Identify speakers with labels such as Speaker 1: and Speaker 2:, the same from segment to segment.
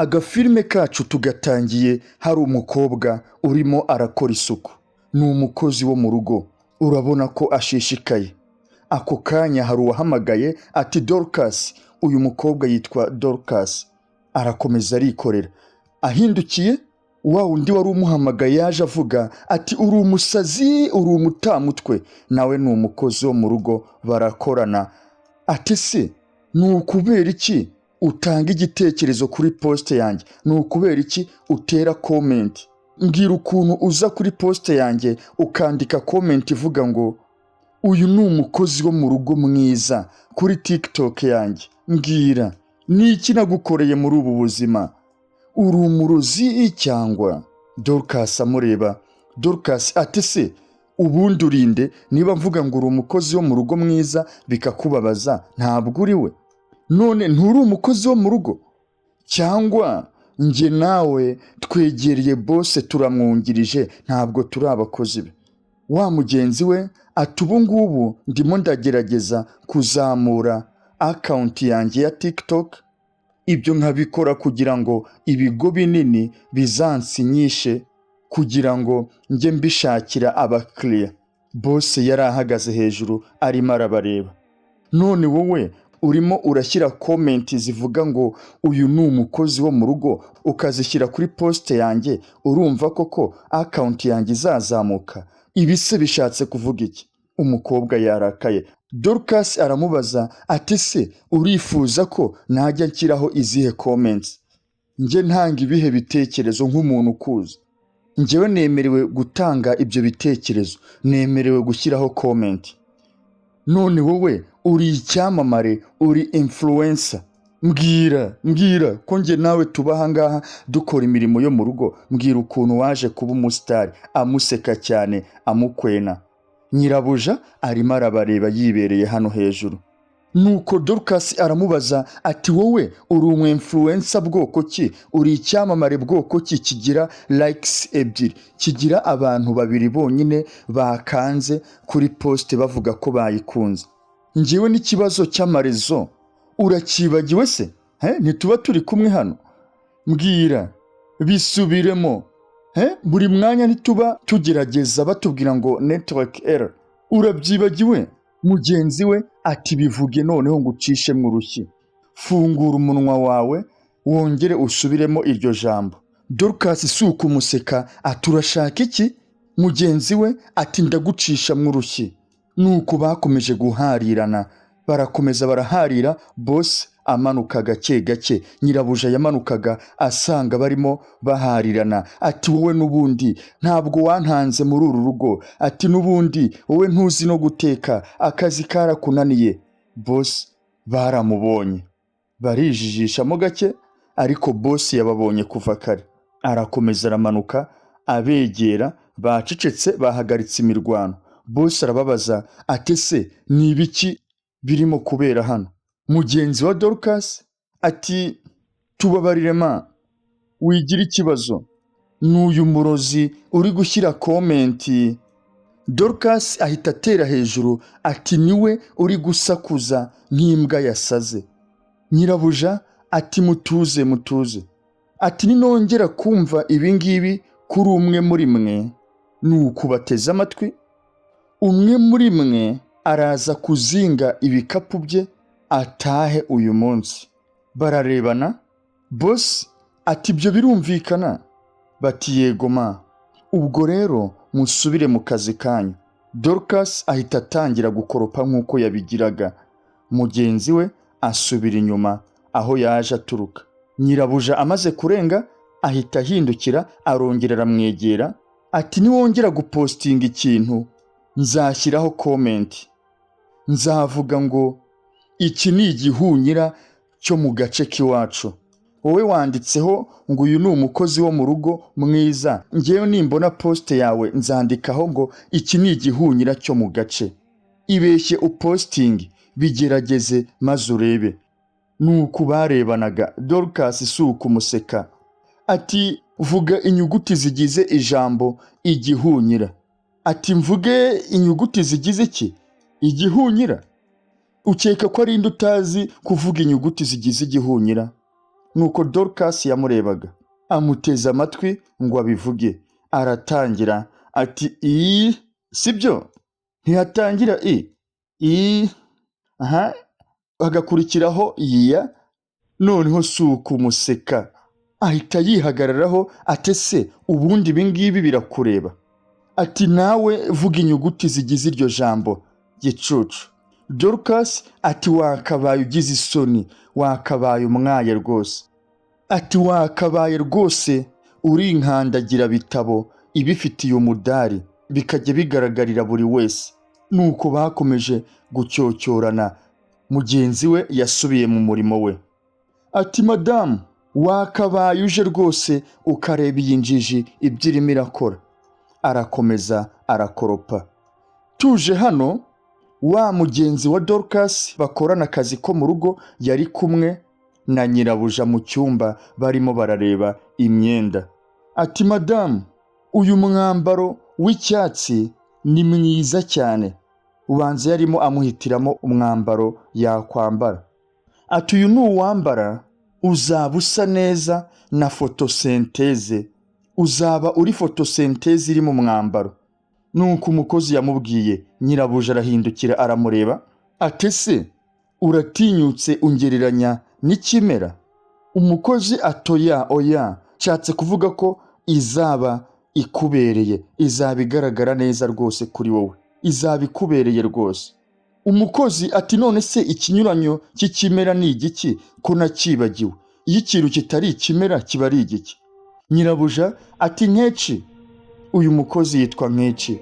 Speaker 1: Agafilme kacu tugatangiye hari umukobwa urimo arakora isuku. Ni umukozi wo mu rugo. Urabona ko ashishikaye. Ako kanya hari uwahamagaye ati Dorcas, uyu mukobwa yitwa Dorcas. Arakomeza arikorera. Ahindukiye wa undi wari umuhamagaye yaje avuga ati uri umusazi, uri umutamutwe. Nawe ni umukozi wo mu rugo barakorana. Ati se ni ukubera iki utanga igitekerezo kuri poste yanjye? Ni ukubera iki utera comment? Mbwira ukuntu uza kuri poste yanjye ukandika comment ivuga ngo uyu ni umukozi wo mu rugo mwiza kuri TikTok yanjye. Mbwira ni iki nagukoreye muri ubu buzima? Uri umurozi cyangwa? Dorcas amureba. Dorcas ati se ubundi urinde niba mvuga ngo uri umukozi wo mu rugo mwiza bikakubabaza? Ntabwo uri we. None nturi umukozi wo mu rugo? Cyangwa njye nawe twegereye boss turamwungirije, ntabwo turi abakozi be? Wa mugenzi we ati ubu ngubu ndimo ndagerageza kuzamura account yanjye ya TikTok. Ibyo nkabikora kugira ngo ibigo binini bizansinyishe kugira ngo njye mbishakira abakiriya. Boss yari ahagaze hejuru arimo arabareba. None wowe urimo urashyira comment zivuga ngo uyu ni umukozi wo mu rugo ukazishyira kuri poste yanjye, urumva koko account yanjye izazamuka? Ibi se bishatse kuvuga iki? Umukobwa yarakaye. Dorcas aramubaza ati se urifuza ko najya nshyiraho izihe comments? Njye ntanga ibihe bitekerezo nk'umuntu ukuze? Njyewe nemerewe gutanga ibyo bitekerezo, nemerewe gushyiraho comment. None wowe uri icyamamare, uri influencer. Mbwira ko njye nawe tuba ahangaha dukora imirimo yo mu rugo. Mbwira ukuntu waje kuba umusitari. Amuseka cyane amukwena. Nyirabuja arimo arabareba yibereye hano hejuru. Nuko Dorcas aramubaza ati wowe uri umu influencer bwoko ki? Uri icyamamare bwoko ki kigira likes ebyiri, kigira abantu babiri bonyine bakanze kuri poste bavuga ko bayikunze? Njyewe n'ikibazo cy'amarezo urakibagiwe se? Ntituba turi kumwe hano? Mbwira bisubiremo. Buri mwanya ntituba tugerageza batubwira ngo network error? Urabyibagiwe? Mugenzi we ati bivuge noneho ngo ucishe mu rushyi. Fungura umunwa wawe wongere usubiremo iryo jambo. Dorcas isuka umuseka ati urashaka iki? Mugenzi we ati ndagucisha mu rushyi. Nuko bakomeje guharirana. Barakomeza baraharira. Boss amanuka gake gake. Nyirabuja yamanukaga asanga barimo baharirana. Ati wowe n'ubundi ntabwo wantanze muri uru rugo. Ati n'ubundi wowe ntuzi no guteka, akazi karakunaniye. Boss baramubonye barijijishamo gake, ariko boss yababonye kuva kare. Arakomeza aramanuka abegera, bacecetse bahagaritse imirwano. Boss arababaza ati se ni ibiki birimo kubera hano? Mugenzi wa Dorcas ati tubabarire ma, wigira ikibazo, n'uyu murozi uri gushyira comment. Dorcas ahita atera hejuru ati niwe uri gusakuza nk'imbwa yasaze. Nyirabuja ati mutuze. Ati ninongera kumva ibingibi kuri umwe muri mwe nuko bateze amatwi. Umwe muri mwe araza kuzinga ibikapu bye atahe uyu munsi. Bararebana. Boss ati ibyo birumvikana? Bati yego ma. Ubwo rero musubire mu kazi kanyu. Dorcas ahita atangira gukoropa nk'uko yabigiraga. Mugenzi we asubira inyuma aho yaje aturuka. Nyirabuja amaze kurenga ahita ahindukira arongera aramwegera ati niwongera gupostinga ikintu nzashyiraho comment. Nzavuga ngo iki ni igihunyira cyo mu gace k'iwacu. Wowe wanditseho ngo uyu ni umukozi wo mu rugo mwiza, njyewe nimbona poste yawe nzandikaho ngo iki ni igihunyira cyo mu gace. Ibeshye uposting, bigerageze maze urebe. Nuko barebanaga. Dorcas isuka umuseka ati vuga inyuguti zigize ijambo igihunyira. Ati mvuge inyuguti zigize iki? Igihunyira? Ukeka ko ari inde utazi kuvuga inyuguti zigize igihunyira? nuko Dorcas yamurebaga amuteze amatwi ngo abivuge. Aratangira ati sibyo, ntihatangira aha, hagakurikiraho iya, noneho si ukumuseka ahita yihagararaho ati ese ubundi ibingibi birakureba? Ati nawe vuga inyuguti zigize iryo jambo gicucu. Dorcas ati wakabaye ugize isoni, wakabaye umwaye rwose. Ati wakabaye rwose uri inkandagira bitabo ibifitiye umudari bikajya bigaragarira buri wese. Nuko bakomeje gucyocyorana. Mugenzi we yasubiye mu murimo we. Ati madamu, wakabaye uje rwose ukareba iyi njiji ibyo irimo irakora. Arakomeza arakoropa. Tuje hano, wa mugenzi wa Dorcas bakorana akazi ko mu rugo yari kumwe na nyirabuja mu cyumba barimo barareba imyenda. Ati madamu, uyu mwambaro w'icyatsi ni mwiza cyane. Ubanza yarimo amuhitiramo umwambaro yakwambara. Ati uyu nuwambara uzaba usa neza na fotosenteze, uzaba uri fotosenteze iri mu mwambaro. Nuko umukozi yamubwiye. Nyirabuja arahindukira aramureba ati se uratinyutse ungereranya n'ikimera? Umukozi atoya oya, nshatse kuvuga ko izaba ikubereye, izaba igaragara neza rwose kuri wowe, izaba ikubereye rwose. Umukozi ati none se ikinyuranyo cy'ikimera ni igiki ko nakibagiwe? Iyo ikintu kitari ikimera kiba ari igiki? Nyirabuja ati nkeci. Uyu mukozi yitwa nkeci.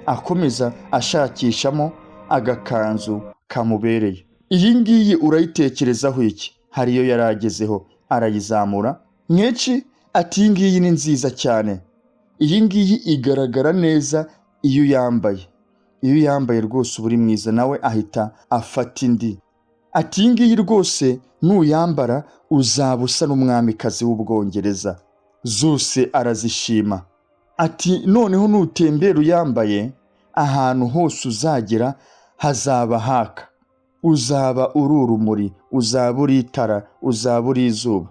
Speaker 1: Akomeza ashakishamo agakanzu kamubereye. Iyi ngiyi urayitekerezaho iki? Hariyo yaragezeho arayizamura. Nkeci ati iyi ngiyi ni nziza cyane, iyi ngiyi igaragara neza iyo yambaye. Iyo yambaye rwose uba uri mwiza. Nawe ahita afata indi. Ati iyi ngiyi rwose nuyambara uzaba usa n'umwamikazi w'Ubwongereza. Zose arazishima. Ati noneho nutembera uyambaye, ahantu hose uzagera hazaba haka. Uzaba uri urumuri, uzaba uri itara, uzaba uri izuba.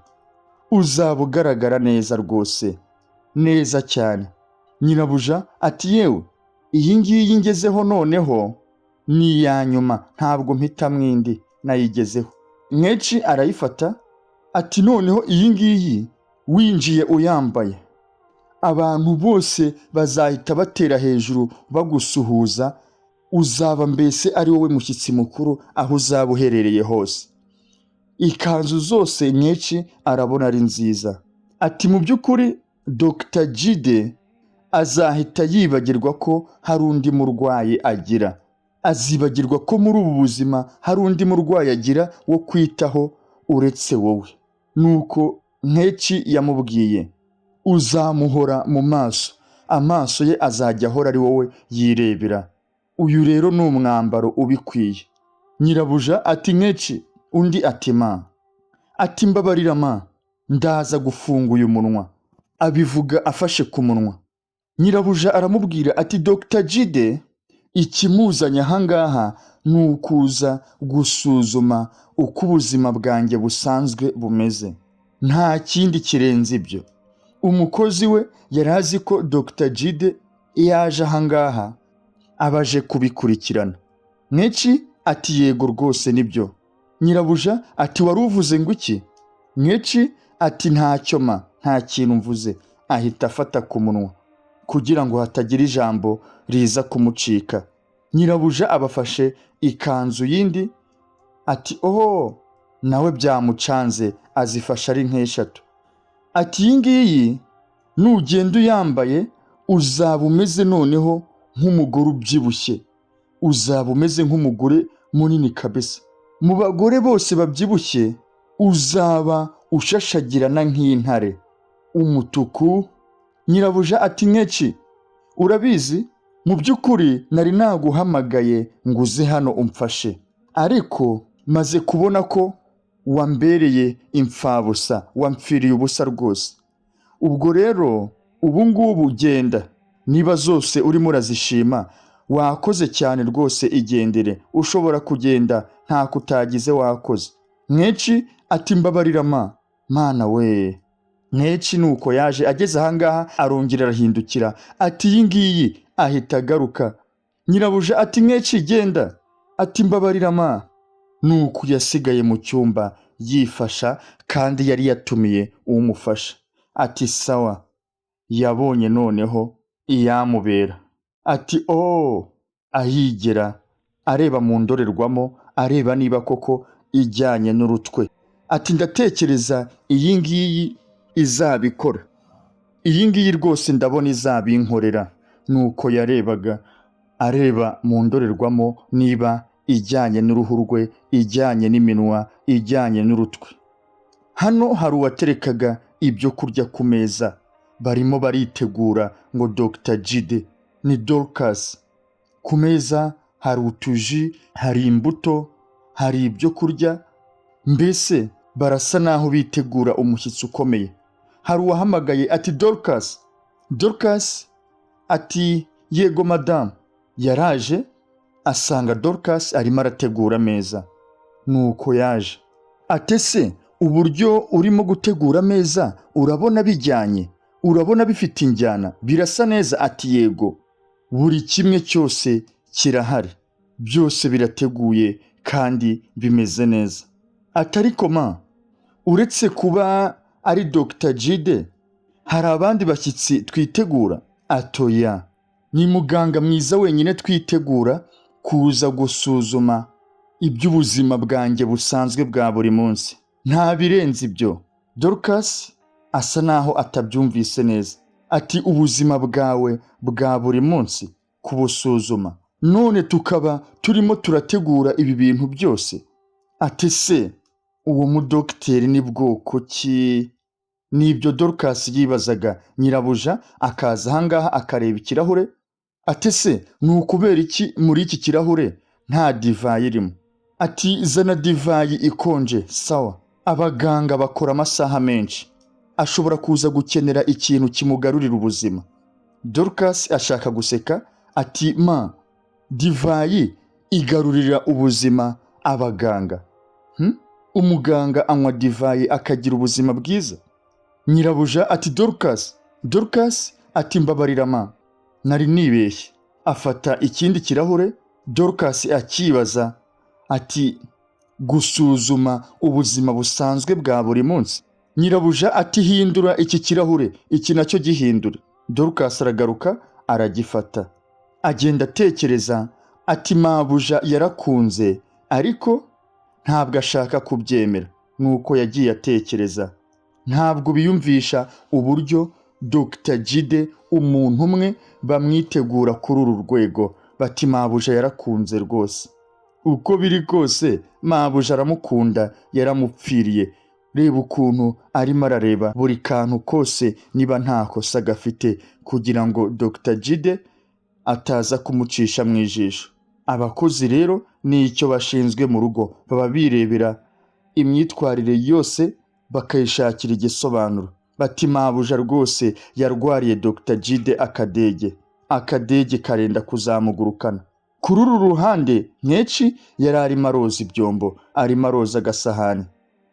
Speaker 1: Uzaba ugaragara neza rwose, neza cyane. Nyirabuja ati yewe, iyi ngiyi ngezeho noneho ni iya nyuma, ntabwo mpita mwindi, nayigezeho. Nkeci arayifata ati noneho iyi ngiyi winjiye uyambaye, abantu bose bazahita batera hejuru bagusuhuza. Uzaba mbese ari wowe mushyitsi mukuru aho uzaba uherereye hose. Ikanzu zose Nkeci arabona ari nziza. Ati mu by'ukuri Dr. Jide azahita yibagirwa ko hari undi murwayi agira. Azibagirwa ko muri ubu buzima hari undi murwayi agira wo kwitaho uretse wowe. Nuko Nkeci yamubwiye uzamuhora mu maso, amaso ye azajya ahora ari wowe yirebera. Uyu rero ni umwambaro ubikwiye. Nyirabuja ati Nkeci. Undi ati ma. Ati mbabarira ma, ndaza gufunga uyu munwa. Abivuga afashe ku munwa. Nyirabuja aramubwira ati Dr. Jide ikimuzanye ahangaha ni ukuza gusuzuma uko ubuzima bwanjye busanzwe bumeze, nta kindi kirenze ibyo. Umukozi we yari azi ko Dr. Jide yaje ahangaha abaje kubikurikirana. Nkeci ati yego rwose nibyo. Nyirabuja ati wari uvuze ngo iki? Nkeci ati ntacyo ma, nta kintu mvuze. Ahita afata ku munwa kugira ngo hatagira ijambo riza kumucika. Nyirabuja abafashe ikanzu yindi ati nawe byamucanze, azifasha ari nk'eshatu. Ati iyi ngiyi nugenda uyambaye uzaba umeze noneho nk'umugore ubyibushye, uzaba umeze nk'umugore munini kabisa. Mu bagore bose babyibushye uzaba ushashagirana nk'intare, umutuku. Nyirabuja ati Nkeci, urabizi mu by'ukuri nari naguhamagaye ngo uze hano umfashe, ariko maze kubona ko wambereye imfabusa, wamfiriye ubusa rwose. Ubwo rero ubu ngubu genda, niba zose urimo urazishima wakoze cyane rwose, igendere, ushobora kugenda nta kutagize wakoze. Nkeci ati mbabarira ma, Mana we, Nkeci nuko yaje ageze ahangaha arongera arahindukira ati iyi ngiyi, ahita agaruka. Nyirabuja ati Nkeci genda, ati mbabarira ma. Nuko yasigaye mu cyumba yifasha kandi yari yatumiye umufasha. Ati sawa, yabonye noneho iyamubera. Ati ahigera areba mu ndorerwamo areba niba koko ijyanye n'urutwe. Ati ndatekereza iyi ngiyi izabikora, iyi ngiyi rwose ndabona izabinkorera. Nuko yarebaga areba mu ndorerwamo niba ijyanye n'uruhu rwe, ijyanye n'iminwa, ijyanye n'urutwe. Hano hari uwaterekaga ibyo kurya ku meza, barimo baritegura ngo Dr. Jide ni Dorcas. Ku meza hari utuji, hari imbuto, hari ibyo kurya, mbese barasa naho bitegura umushyitsi ukomeye. Hari uwahamagaye ati Dorcas. Dorcas ati yego madamu. Yaraje asanga Dorcas arimo arategura ameza. Nuko yaje ati se uburyo urimo gutegura ameza urabona bijyanye, urabona bifite injyana, birasa neza? Ati yego, buri kimwe cyose kirahari, byose birateguye kandi bimeze neza. Ati ariko ma, uretse kuba ari Dr. Jide hari abandi bashyitsi twitegura? Atoya, ni muganga mwiza wenyine twitegura kuza gusuzuma iby'ubuzima bwanjye busanzwe bwa buri munsi, nta birenze ibyo. Dorcas asa naho atabyumvise neza. Ati ubuzima bwawe bwa buri munsi kubusuzuma, none tukaba turimo turategura ibi bintu byose? Ati se uwo mudogiteri ni bwoko ki? Nibyo Dorcas yibazaga. Nyirabuja akaza ahangaha akareba ikirahure. Ati se ni ukubera iki muri iki kirahure nta divayi irimo? Ati zana divayi ikonje. Sawa. Abaganga bakora amasaha menshi, ashobora kuza gukenera ikintu kimugarurira ubuzima. Dorcas ashaka guseka ati ma, divayi igarurira ubuzima abaganga? Umuganga anywa divayi akagira ubuzima bwiza? Nyirabuja ati Dorcas. Dorcas ati mbabarira ma, nari nibeshye. Afata ikindi kirahure. Dorcas akibaza ati gusuzuma ubuzima busanzwe bwa buri munsi? Nyirabuja ati hindura iki kirahure, iki nacyo gihindura. Dorcas aragaruka aragifata, agenda atekereza ati mabuja yarakunze ariko ntabwo ashaka kubyemera. Nuko yagiye atekereza, ntabwo biyumvisha uburyo Dr. Jide umuntu umwe bamwitegura kuri uru rwego. Bati mabuja yarakunze rwose, uko biri kose mabuja aramukunda, yaramupfiriye. Reba ukuntu arimo arareba buri kantu kose niba nta kosa gafite kugira ngo Dr. Jide ataza kumucisha mu ijisho. Abakozi rero ni icyo bashinzwe mu rugo, baba birebera imyitwarire yose bakayishakira igisobanuro. Bati mabuja rwose yarwariye Dr. Jide akadege karenda kuzamugurukana. Kuri uru ruhande Nkeci yari arimo aroza ibyombo, arimo aroza agasahani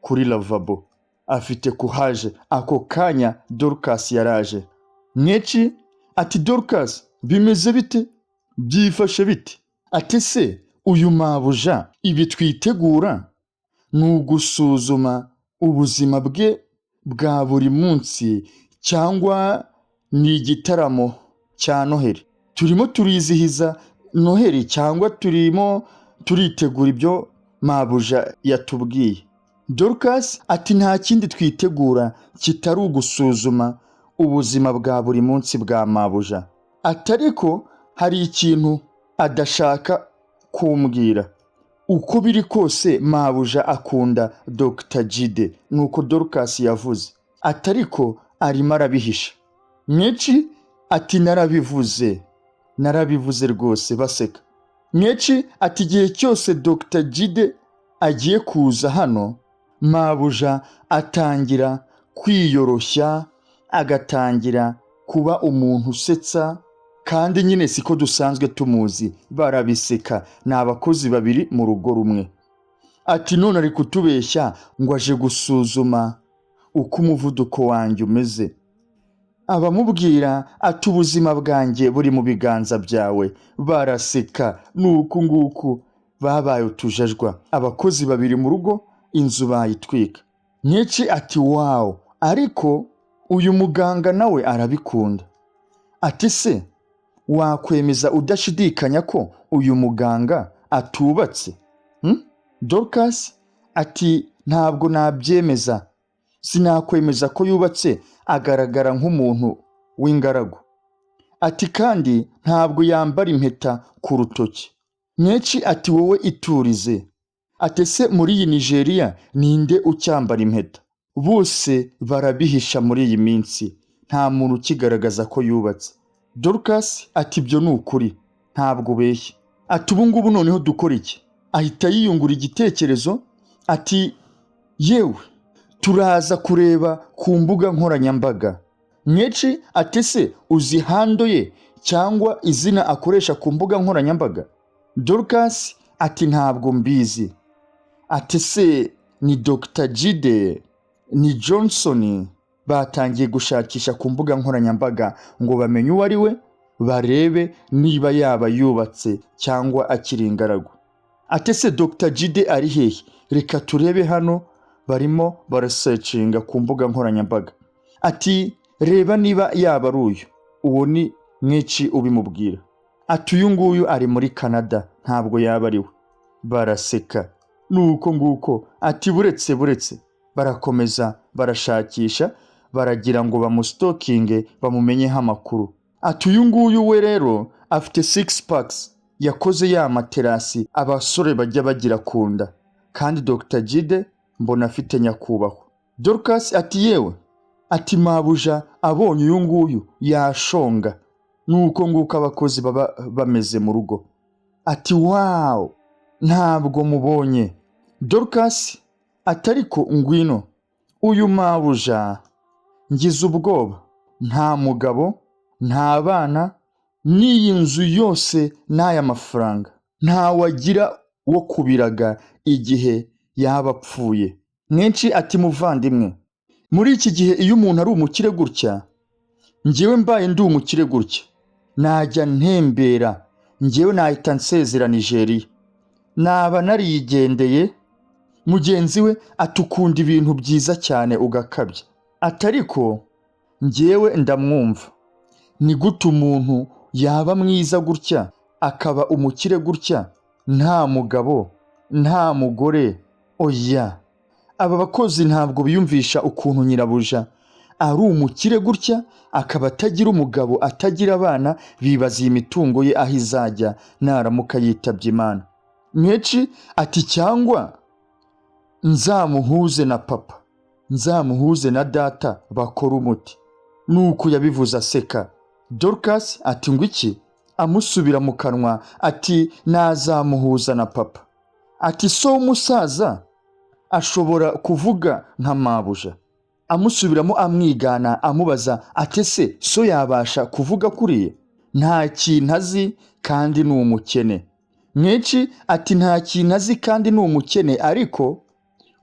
Speaker 1: kuri lavabo, afite kuhaje. Ako kanya Dorcas yaraje. Nkeci ati Dorcas, bimeze bite? Byifashe bite? Ati se uyu mabuja ibi twitegura ni ugusuzuma ubuzima bwe bwa buri munsi cyangwa ni igitaramo cya Noheli? Turimo turizihiza Noheli cyangwa turimo turitegura ibyo mabuja yatubwiye? Dorcas ati nta kindi twitegura kitari ugusuzuma ubuzima bwa buri munsi bwa mabuja. Ati ariko hari ikintu adashaka kumbwira. Uko biri kose mabuja akunda Dr. Jide. Nuko Dorcas yavuze. Ati ariko arimo arabihisha. Nkeci ati narabivuze rwose, baseka. Nkeci ati igihe cyose Dr. Jide agiye kuza hano, mabuja atangira kwiyoroshya, agatangira kuba umuntu usetsa, kandi nyine siko dusanzwe tumuzi. Barabiseka, ni abakozi babiri mu rugo rumwe. Ati none ari kutubeshya ngo aje gusuzuma uko umuvuduko wanjye umeze. Abamubwira ati ubuzima bwanjye buri mu biganza byawe. Baraseka nuko nguku babaye utujajwa. Abakozi babiri mu rugo, inzu bayitwika. Nkeci ati wow, ariko uyu muganga nawe arabikunda. Ati se wakwemeza udashidikanya ko uyu muganga atubatse? Dorcas ati ntabwo nabyemeza. Sinakwemeza ko yubatse, agaragara nk'umuntu w'ingaragu. Ati kandi ntabwo yambara impeta ku rutoki. Nkeci ati wowe iturize. Ati se muri iyi Nigeria ninde ucyambara impeta? Bose barabihisha muri iyi minsi, nta muntu ukigaragaza ko yubatse. Dorcas ati ibyo ni ukuri, ntabwo ubeshye. Ati ubu ngubu noneho dukora iki? Ahita yiyungura igitekerezo ati yewe turaza kureba ku mbuga nkoranyambaga. Nkeci ati se uzi hando ye cyangwa izina akoresha ku mbuga nkoranyambaga? Dorcas ati ntabwo mbizi. Ati se ni Dr. Jide, ni Johnson? Batangiye gushakisha ku mbuga nkoranyambaga ngo bamenye uwo ari we, barebe niba yaba yubatse cyangwa akiri ingaragu. Ati se Dr. Jide ari hehe? Reka turebe hano. Barimo barasearchinga ku mbuga nkoranyambaga. Ati reba niba yaba ari uyu. Uwo ni Nkeci ubimubwira. Ati uyu nguyu ari muri Canada, ntabwo yaba ari we. Baraseka nuko nguko. Ati buretse. Barakomeza barashakisha, baragira ngo bamustokinge bamumenyeho amakuru. Ati uyu nguyu we rero afite 6 packs, yakoze ya materasi abasore bajya bagira kunda, kandi Dr. Jide mbona afite nyakubahwa. Dorcas ati yewe, ati mabuja abonye uyu nguyu yashonga. Nuko nguko abakozi baba bameze mu rugo. Ati wow, ntabwo mubonye. Dorcas ati ariko ngwino, uyu mabuja ngize ubwoba, nta mugabo, nta bana, n'iyi nzu yose n'aya mafaranga, nta wagira wo kubiraga igihe yaba apfuye. Nkeci ati muvandimwe, muri iki gihe iyo umuntu ari umukire gutya, njyewe mbaye ndi umukire gutya, najya ntembera, njyewe nahita nsezera Nigeria, naba nariyigendeye. Mugenzi we atukunda ibintu byiza cyane ugakabya. Atariko njyewe ndamwumva, ni gute umuntu yaba mwiza gutya akaba umukire gutya, nta mugabo nta mugore? Oya, aba bakozi ntabwo biyumvisha ukuntu nyirabuja ari umukire gutya akaba atagira umugabo, atagira abana. Bibaza iyi mitungo ye aho izajya naramuka yitabye Imana. Nkeci ati cyangwa nzamuhuze na papa, nzamuhuze na data bakora umuti. Nuko yabivuze aseka. Dorcas ati ngo iki? Amusubira mu kanwa ati nazamuhuza na papa. Ati so umusaza ashobora kuvuga nka mabuja? Amusubiramo amwigana amubaza ati se so yabasha kuvuga kuriye? Nta kintu azi kandi ni umukene. Nkeci ati nta kintu azi kandi ni umukene, ariko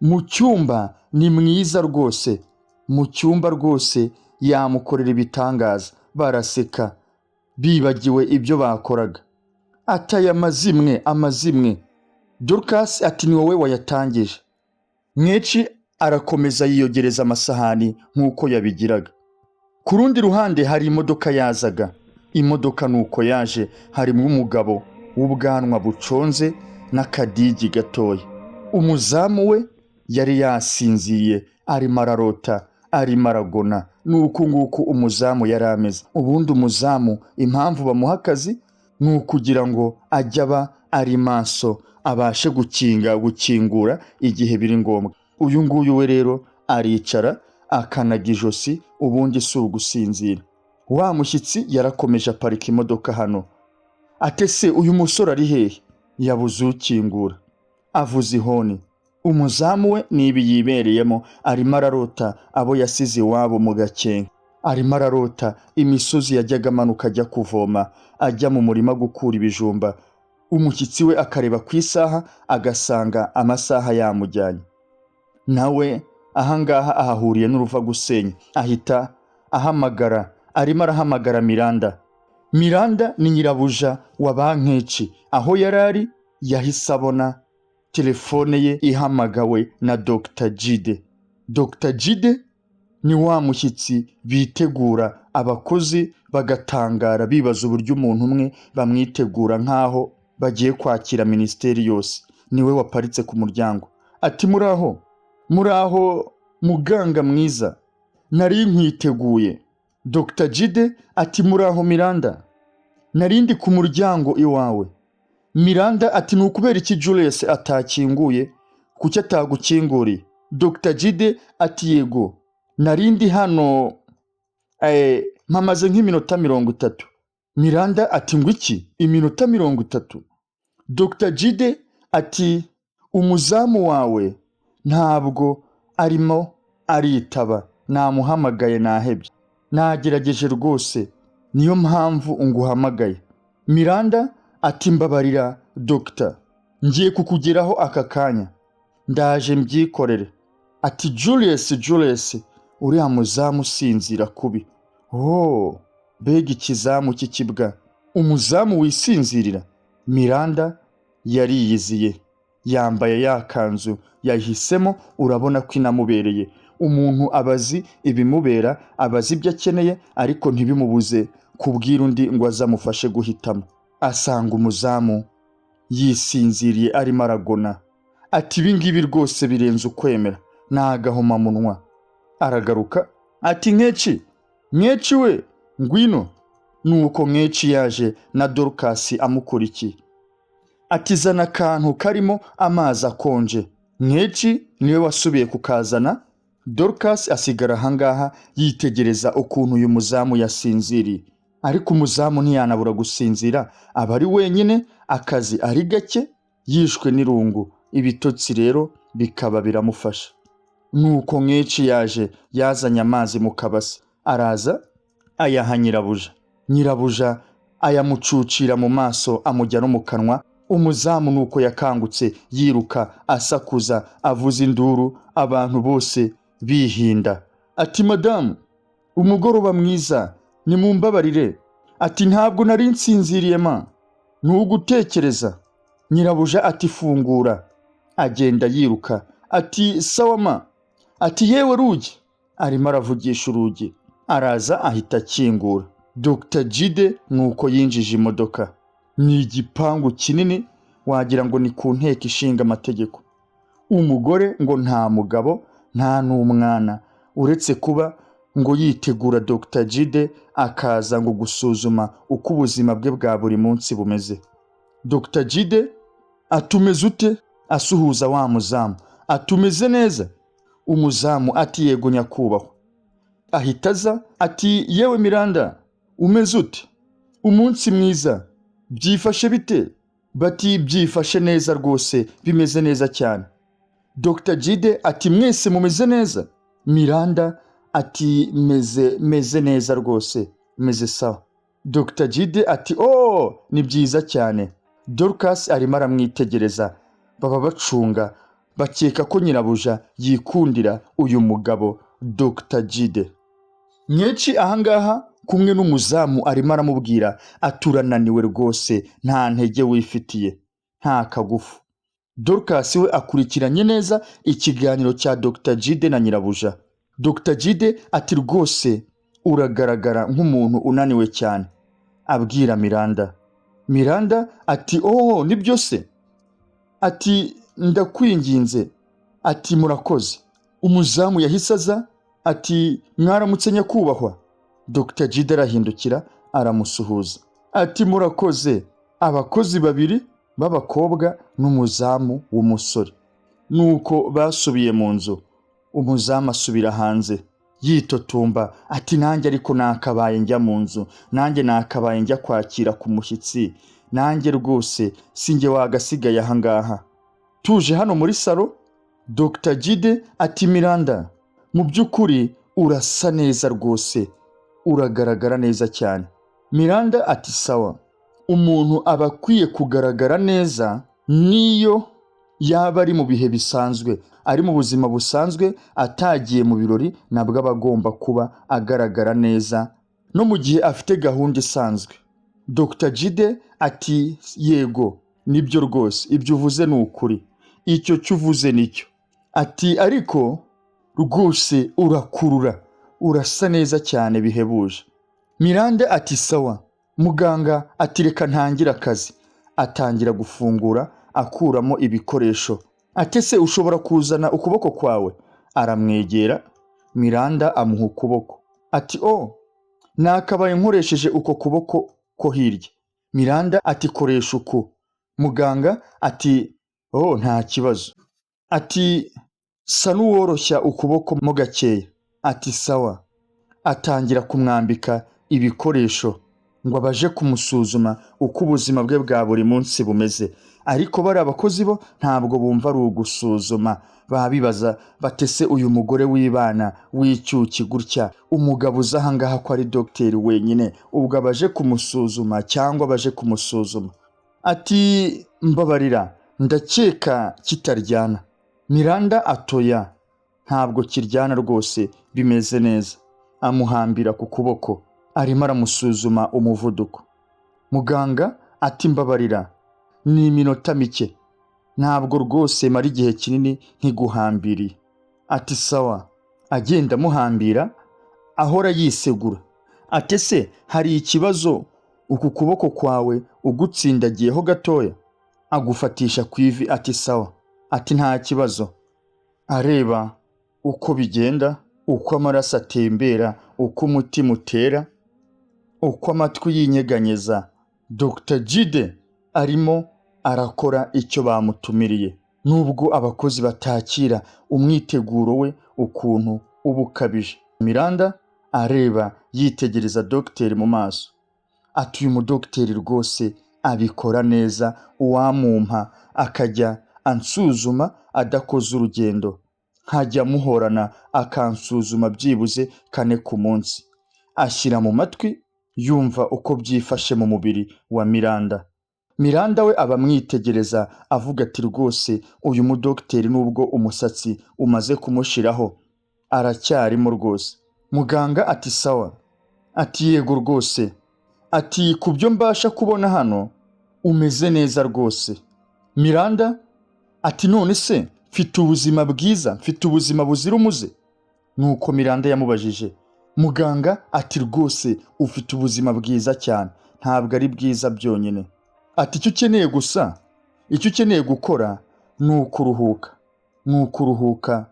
Speaker 1: mu cyumba ni mwiza rwose, mu cyumba rwose yamukorera ibitangaza. Baraseka bibagiwe ibyo bakoraga. Ati amazimwe. Dorcas ati ni wowe wayatangije. Nkeci arakomeza yiyogereza amasahani nk'uko yabigiraga. Ku rundi ruhande hari imodoka yazaga. Imodoka nuko yaje, harimo umugabo w'ubwanwa buconze n'akadigi gatoya. Umuzamu we yari yasinziye, arimo ararota, arimo aragona. Nuko nguko umuzamu yari ameze. Ubundi umuzamu impamvu bamuha akazi ni ukugira ngo ajye aba ari maso, abashe gukingura igihe biri ngombwa. Uyu nguyu we rero aricara akanaga ijosi, ubundi si ugusinzira. Wa mushyitsi yarakomeje aparika imodoka hano. Ate se uyu musore ari hehe? Yabuze ukingura. Avuze ihoni. Umuzamu we nibi yibereyemo, arimo ararota abo yasize iwabo mu Gakenke. Arimo ararota imisozi yajyaga amanuka ajya kuvoma, ajya mu murima gukura ibijumba. Umushyitsi we akareba ku isaha agasanga amasaha yamujyanye. Nawe ahangaha ahahuriye n'uruva gusenya, ahita arimo arahamagara Miranda ni nyirabuja wa Bankeci. Aho yarari yahise abona telefone ye ihamagawe na Dr. Jide. Dr. Jide ni wa mushyitsi bitegura, abakozi bagatangara bibaza uburyo umuntu umwe bamwitegura nk'aho bagiye kwakira minisiteri yose. Niwe waparitse ku muryango ati muraho muganga mwiza, nari nkwiteguye. Dr. Jide ati muraho Miranda, narindi ku muryango iwawe. Miranda ati nukubera iki Julius atakinguye, kuki atagukinguriye? Dr. Jide ati yego narindi hano mpamaze nk'iminota 30. Miranda ati ngwiki iminota 30? Dr. Jide ati umuzamu wawe ntabwo arimo aritaba, namuhamagaye nahebye, nagerageje rwose, niyo mpamvu nguhamagaye. Miranda ati mbabarira Dr, ngiye kukugeraho aka kanya, ndaje mbyikorere. Ati Julius uriya muzamu usinzira kubi. Mbega ikizamu cy'ikibwa, umuzamu wisinzirira. Miranda yariyiziye, yambaye ya kanzu yahisemo, urabona ko inamubereye. Umuntu abazi ibimubera, abazi ibyo akeneye, ariko ntibimubuze kubwira undi ngo azamufashe guhitamo. Asanga umuzamu yisinziriye arimo aragona. Ati ibingibi rwose birenze ukwemera, nagahoma munwa. Aragaruka ati Nkeci we ngwino. Nuko Nkeci yaje na Dorcas amukurikiye. Ati zana akantu karimo amazi akonje. Nkeci niwe wasubiye kukazana. Dorcas asigara ahangaha yitegereza ukuntu uyu muzamu yasinziriye. Ariko umuzamu ntiyanabura gusinzira, aba ari wenyine, akazi ari gake, yishwe n'irungu. Ibitotsi rero bikaba biramufasha. Nuko Nkeci yaje yazanye amazi mu kabasi, araza ayaha nyirabuja ayamucucira mu maso, amujya no mu kanwa. Umuzamu nuko yakangutse yiruka asakuza, avuza induru, abantu bose bihinda. Ati madamu, umugoroba mwiza, nimumbabarire. Ati ntabwo nari nsinziriye nugutekereza. Nyirabuja ati fungura. Agenda yiruka. Ati sawa Ati yewe rugi. Arimo aravugisha urugi. Araza ahita akingura. Dr. Jide nuko yinjije imodoka. Ni igipangu kinini, wagira ngo ni ku nteko ishinga amategeko. Umugore ngo nta mugabo nta n'umwana, uretse kuba ngo yitegura Dr. Jide akaza ngo gusuzuma uko ubuzima bwe bwa buri munsi bumeze. Dr. Jide atumeze ute? Asuhuza wa muzamu. Atumeze neza? Umuzamu ati yego nyakubahwa. Ahitaza ati yewe Miranda, umeze ute? Umunsi mwiza, byifashe bite? Bati byifashe neza rwose, bimeze neza cyane. Dr. Jide ati mwese mumeze neza? Miranda ati meze neza rwose, meze sawa. Dr. Jide ati ni byiza cyane. Dorcas arimo aramwitegereza, baba bacunga, bakeka ko nyirabuja yikundira uyu mugabo Dr. Jide. Nkeci ahangaha kumwe n'umuzamu arimo aramubwira aturananiwe rwose, nta ntege wifitiye, nta kagufu. Dorcas we akurikiranye neza ikiganiro cya Dr. Jide na nyirabuja. Dr. Jide ati rwose uragaragara nk'umuntu unaniwe cyane. Abwira Miranda ati nibyo se? Ati ndakwinginze. Ati murakoze. Umuzamu yahise aza ati mwaramutse nyakubahwa. Dr. Jide arahindukira aramusuhuza. Ati murakoze. Abakozi babiri b'abakobwa n'umuzamu w'umusore. Nuko basubiye mu nzu. Umuzamu asubira hanze yitotomba ati nanjye ariko nakabaye njya mu nzu, nanjye nakabaye njya kwakira ku mushyitsi, nanjye rwose sinjye wagasigaye ahangaha. Tuje hano muri salo. Dr. Jide ati Miranda, mu by'ukuri urasa neza rwose, uragaragara neza cyane. Miranda ati sawa. Umuntu aba akwiye kugaragara neza niyo yaba ari mu bihe bisanzwe, ari mu buzima busanzwe, atagiye mu birori, nabwo aba agomba kuba agaragara neza no mu gihe afite gahunda isanzwe. Dr Jide ati yego nibyo rwose, ibyo uvuze ni ukuri, icyo cyuvuze nicyo. Ati ariko rwose urakurura, urasa neza cyane bihebuje. Miranda ati sawa. Muganga ati reka ntangire akazi. Atangira gufungura akuramo ibikoresho. Ati se ushobora kuzana ukuboko kwawe? Aramwegera. Miranda amuha ukuboko. Ati nakabaye nkoresheje uko kuboko ko hirya. Miranda ati koresha uku. Muganga ati nta kibazo. Ati sa n'uworoshya ukuboko mo gakeya. Ati sawa. Atangira kumwambika ibikoresho ngo abaje kumusuzuma uko ubuzima bwe bwa buri munsi bumeze. Ariko bari abakozi bo ntabwo bumva ari ugusuzuma, babibaza batese uyu mugore w'ibana w'icyuki gutya, umugabo uza ahangaha ko ari dogiteri wenyine, ubwo abaje kumusuzuma cyangwa baje kumusuzuma. Ati mbabarira, ndakeka kitaryana. Miranda atoya, ntabwo kiryana rwose, bimeze neza. Amuhambira ku kuboko, arimo aramusuzuma umuvuduko. Muganga ati mbabarira, ni iminota mike, ntabwo rwose mara igihe kinini nkiguhambiriye. Ati sawa. Agenda amuhambira, ahora yisegura. Ati se hari ikibazo uku kuboko kwawe ugutsindagiyeho gatoya? Agufatisha ku ivi. Ati sawa. Ati nta kibazo. Areba uko bigenda, uko amaraso atembera, uko umutima utera, uko amatwi yinyeganyeza. Dr Jide arimo arakora icyo bamutumiriye, nubwo abakozi batakira umwiteguro we ukuntu uba ukabije. Miranda areba yitegereza dogiteri mu maso. Ati uyu mudogiteri rwose abikora neza, uwamumpa akajya ansuzuma adakoze urugendo, nkajya muhorana akansuzuma byibuze 4 ku munsi. Ashyira mu matwi yumva uko byifashe mu mubiri wa Miranda. Miranda we abamwitegereza avuga ati rwose uyu mudogiteri nubwo umusatsi umaze kumushiraho aracyarimo rwose. Muganga ati sawa. Ati yego rwose. Ati kubyo mbasha kubona hano umeze neza rwose. Miranda ati none se mfite ubuzima bwiza, mfite ubuzima buzira umuze? Nuko Miranda yamubajije. Muganga ati rwose ufite ubuzima bwiza cyane, ntabwo ari bwiza byonyine. Ati icyo ukeneye gusa, icyo ukeneye gukora ni ukuruhuka,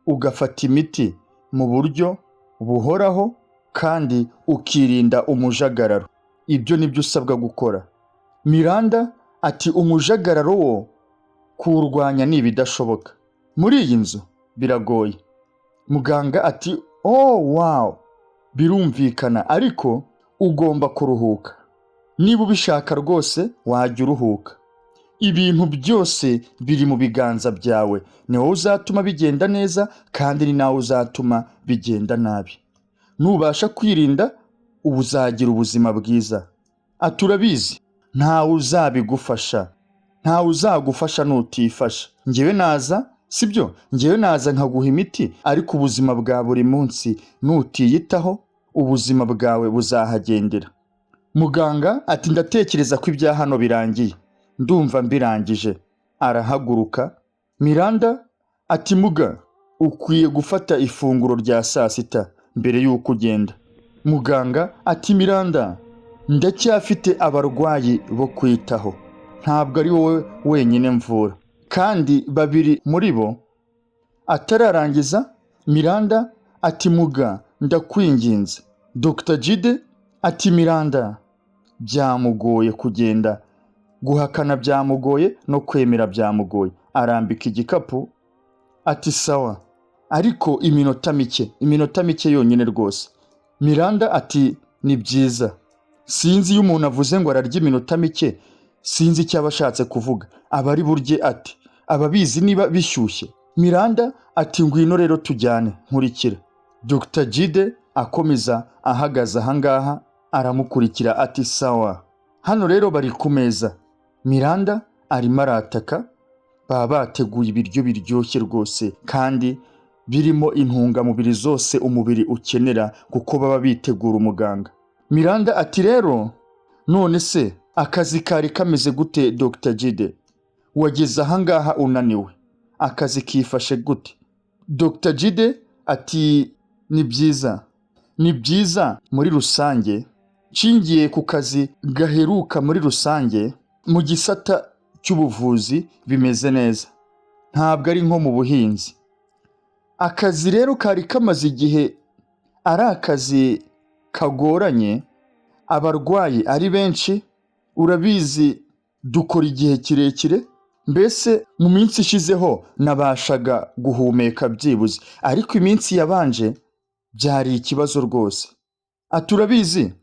Speaker 1: ugafata imiti mu buryo buhoraho kandi ukirinda umujagararo. Ibyo nibyo usabwa gukora. Miranda ati umujagararo wo kuwurwanya ni ibidashoboka, muri iyi nzu biragoye. Muganga ati wow, birumvikana, ariko ugomba kuruhuka. Niba ubishaka rwose wajya uruhuka. Ibintu byose biri mu biganza byawe, ni wowe uzatuma bigenda neza kandi ni nawe uzatuma bigenda nabi. Nubasha kwirinda ubu uzagira ubuzima bwiza. Aturabizi ntawe uzabigufasha, ntawe uzagufasha nutifasha. Njyewe naza, sibyo? Njyewe naza nkaguha imiti, ariko ubuzima bwa buri munsi nutiyitaho ubuzima bwawe buzahagendera. Muganga ati ndatekereza ko ibya hano birangiye, ndumva mbirangije. Arahaguruka. Miranda ati muga, ukwiye gufata ifunguro rya saa sita mbere y'uko ugenda. Muganga ati Miranda, ndacyafite abarwayi bo kwitaho, ntabwo ari wowe wenyine mvura, kandi 2 muri bo atararangiza. Miranda ati muga, ndakwinginze. Dr Jide ati Miranda, byamugoye kugenda, guhakana byamugoye no kwemera byamugoye. Arambika igikapu. Ati sawa, ariko iminota mike yonyine rwose. Miranda ati ni byiza. Sinzi iyo umuntu avuze ngo ararya iminota mike, sinzi icyo aba ashatse kuvuga. Abari burye ati ababizi niba bishyushye. Miranda ati ngwino rero tujyane, nkurikira. Dr Jide akomeza ahagaze ahangaha aramukurikira. Ati sawa. Hano rero bari ku meza. Miranda arimo arataka. baba bateguye ibiryo biryoshye rwose kandi birimo intungamubiri zose umubiri ukenera kuko baba bitegura umuganga. Miranda ati rero none se akazi kari kameze gute Dr. Jide? Wageze ahangaha unaniwe, akazi kifashe gute? Dr. Jide ati ni byiza muri rusange, nshingiye ku kazi gaheruka muri rusange mu gisata cy'ubuvuzi bimeze neza, ntabwo ari nko mu buhinzi. Akazi rero kari kamaze igihe ari akazi kagoranye, abarwayi ari benshi, urabizi dukora igihe kirekire, mbese mu minsi ishizeho nabashaga guhumeka byibuze, ariko iminsi yabanje byari ikibazo rwose. Aturabizi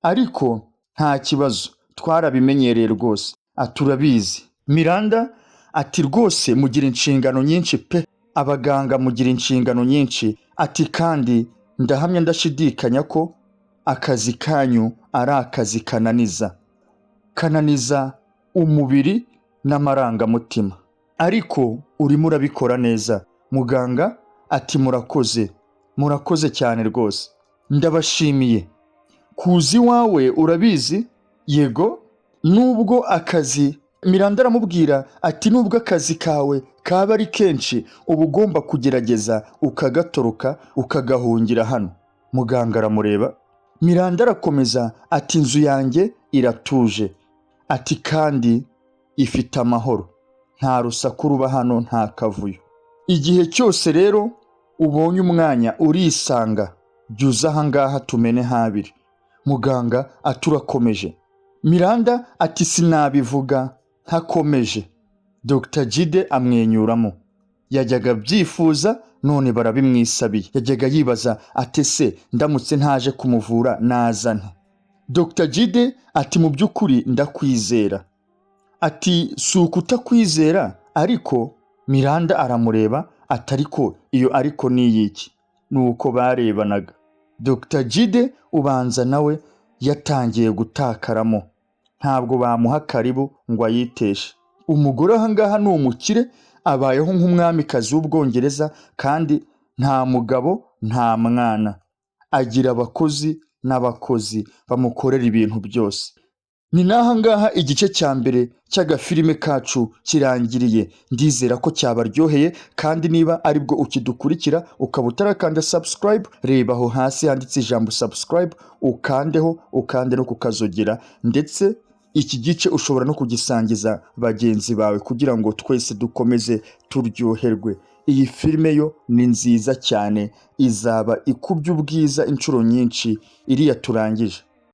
Speaker 1: ariko nta kibazo, twarabimenyereye rwose, aturabizi. Miranda ati rwose mugira inshingano nyinshi pe, abaganga mugira inshingano nyinshi, ati kandi ndahamya ndashidikanya ko akazi kanyu ari akazi kananiza umubiri n'amarangamutima, ariko urimo urabikora neza. Muganga ati murakoze cyane rwose, ndabashimiye. Kuzi iwawe urabizi? Yego, nubwo akazi, Miranda aramubwira ati nubwo akazi kawe kaba ari kenshi, uba ugomba kugerageza ukagatoroka ukagahungira hano. Muganga aramureba, Miranda arakomeza ati inzu yanjye iratuje, ati kandi ifite amahoro, nta rusaku ruba hano, nta kavuyo. Igihe cyose rero ubonye umwanya urisanga, jya uza ahangaha tumene habiri. Muganga ati urakomeje. Miranda ati sinabivuga ntakomeje. Dr. Jide amwenyuramo, yajyaga byifuza none barabimwisabiye. Yajyaga yibaza ati se ndamutse ntaje kumuvura naza nte? Dr. Jide ati mu by'ukuri ndakwizera. Ati si ukutakwizera ariko. Miranda aramureba ati ariko iyo ariko ni iki? Nuko barebanaga. Dr. Jide ubanza nawe yatangiye gutakaramo, ntabwo bamuha karibu ngo ayiteshe. Umugore ahangaha ni umukire, abayeho nk'umwamikazi w'Ubwongereza kandi nta mugabo nta mwana, agira abakozi n'abakozi bamukorera ibintu byose. Ni n'ahangaha igice cya mbere cy'agafilime kacu kirangiriye. Ndizera ko cyabaryoheye, kandi niba aribwo ukidukurikira ukaba utarakanda subscribe, reba aho hasi handitse ijambo subscribe, ukandeho, ukande no kukazogera, ndetse iki gice ushobora no kugisangiza bagenzi bawe kugira ngo twese dukomeze turyoherwe. Iyi filime yo ni nziza cyane, izaba ikubye ubwiza inshuro nyinshi iriya turangije.